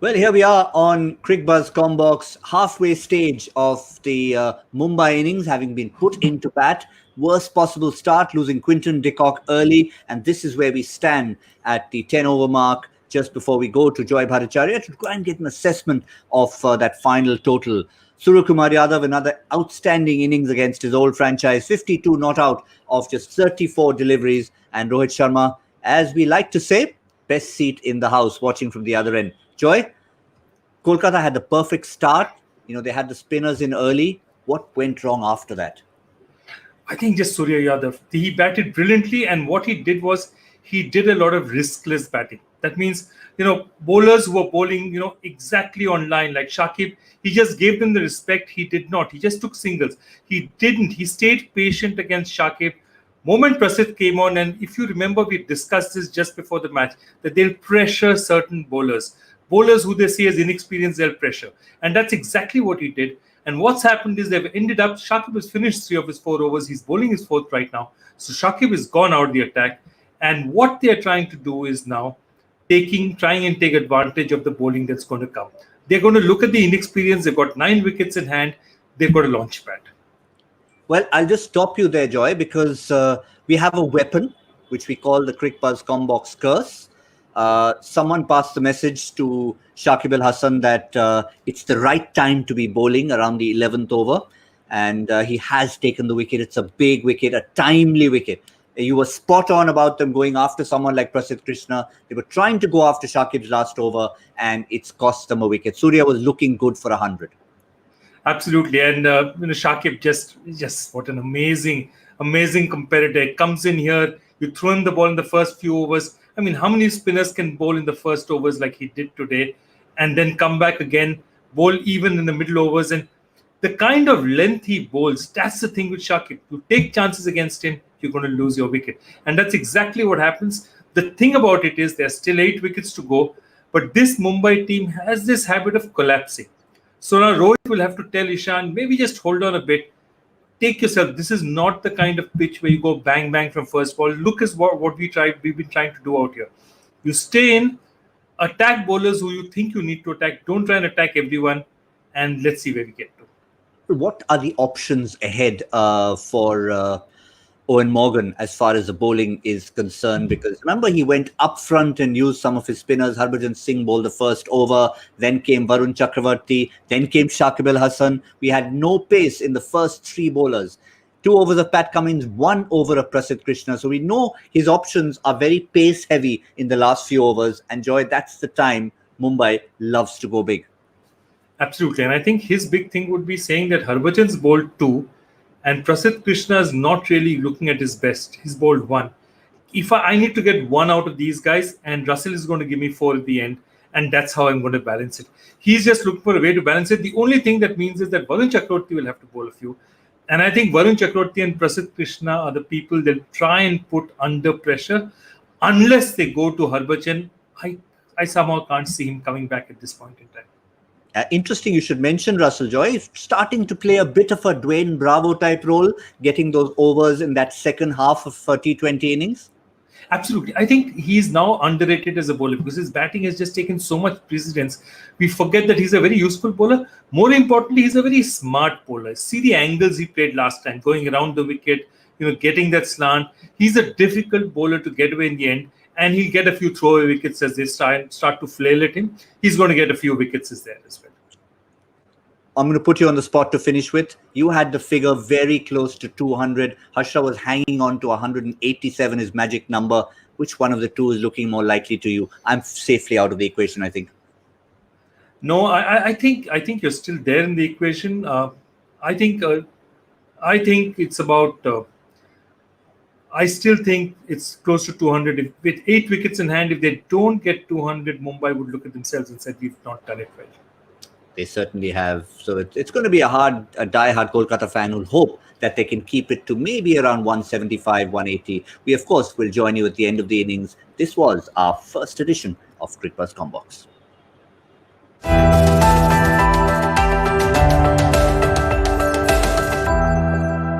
Well, here we are on Cricbuzz Comm halfway stage of the Mumbai innings, having been put into bat. Worst possible start, losing Quinton de Kock early, and this is where we stand at the 10-over mark, just before we go to Joy Bhattacharjya to try and get an assessment of that final total. Surya Kumar Yadav, another outstanding innings against his old franchise, 52 not out of just 34 deliveries, and Rohit Sharma, as we like to say, best seat in the house, watching from the other end. Joy, Kolkata had the perfect start. They had the spinners in early. What went wrong after that? I think just Surya Yadav. He batted brilliantly, and what he did was he did a lot of riskless batting. That means, bowlers who were bowling, exactly on line, like Shakib, he just gave them the respect. He did not. He just took singles. He didn't. He stayed patient against Shakib. Moment Prasidh came on, and if you remember, we discussed this just before the match, that they'll pressure certain bowlers. Bowlers who they see as inexperienced, they'll pressure. And that's exactly what he did. And what's happened is they've ended up, Shakib has finished 3 of his 4 overs. He's bowling his 4th right now. So Shakib is gone out of the attack. And what they're trying to do is now trying and take advantage of the bowling that's going to come. They're going to look at the inexperience. They've got 9 wickets in hand. They've got a launch pad. Well, I'll just stop you there, Joy, because we have a weapon, which we call the Cricbuzz Comm curse. Someone passed the message to Shakib Al Hasan that it's the right time to be bowling around the 11th over. And he has taken the wicket. It's a big wicket, a timely wicket. You were spot on about them going after someone like Prasidh Krishna. They were trying to go after Shakib's last over, and it's cost them a wicket. Surya was looking good for 100. Absolutely. And Shakib just what an amazing competitor. He comes in here, you throw him the ball in the first few overs. I mean, how many spinners can bowl in the first overs like he did today, and then come back again, bowl even in the middle overs? And the kind of length he bowls, that's the thing with Shakib. You take chances against him, you're going to lose your wicket. And that's exactly what happens. The thing about it is there's still 8 wickets to go, but this Mumbai team has this habit of collapsing. So now Rohit will have to tell Ishan, maybe just hold on a bit. Take yourself. This is not the kind of pitch where you go bang, bang from first ball. Look at what we've been trying to do out here. You stay in, attack bowlers who you think you need to attack. Don't try and attack everyone. And let's see where we get to. What are the options ahead for Owen Morgan as far as the bowling is concerned? Because remember, he went up front and used some of his spinners. Harbhajan Singh bowled the first over. Then came Varun Chakravarti. Then came Shakib Al Hasan. We had no pace in the first 3 bowlers. 2 overs of Pat Cummins, 1 over of Prasidh Krishna. So we know his options are very pace heavy in the last few overs. And Joy, that's the time Mumbai loves to go big. Absolutely. And I think his big thing would be saying that Harbhajan's bowled 2 and Prasidh Krishna is not really looking at his best. He's bowled 1. If I need to get 1 out of these guys, and Russell is going to give me 4 at the end, and that's how I'm going to balance it. He's just looking for a way to balance it. The only thing that means is that Varun Chakravarti will have to bowl a few. And I think Varun Chakravarti and Prasidh Krishna are the people that try and put under pressure. Unless they go to Harbhajan, I somehow can't see him coming back at this point in time. Interesting you should mention Russell, Joy. He's starting to play a bit of a Dwayne Bravo type role, getting those overs in that second half of T20 innings. Absolutely. I think he's now underrated as a bowler because his batting has just taken so much precedence. We forget that he's a very useful bowler. More importantly, he's a very smart bowler. See the angles he played last time, going around the wicket, getting that slant. He's a difficult bowler to get away in the end. And he'll get a few throwaway wickets as they start to flail at him. He's going to get a few wickets there as well. I'm going to put you on the spot to finish with. You had the figure very close to 200. Harsha was hanging on to 187, his magic number. Which one of the two is looking more likely to you? I'm safely out of the equation, I think. No, I think you're still there in the equation. I think it's about... I still think it's close to 200. With 8 wickets in hand, if they don't get 200, Mumbai would look at themselves and say, we've not done it well. They certainly have. So it's going to be a die-hard Kolkata fan who'll hope that they can keep it to maybe around 175, 180. We, of course, will join you at the end of the innings. This was our first edition of Cricbuzz Comm.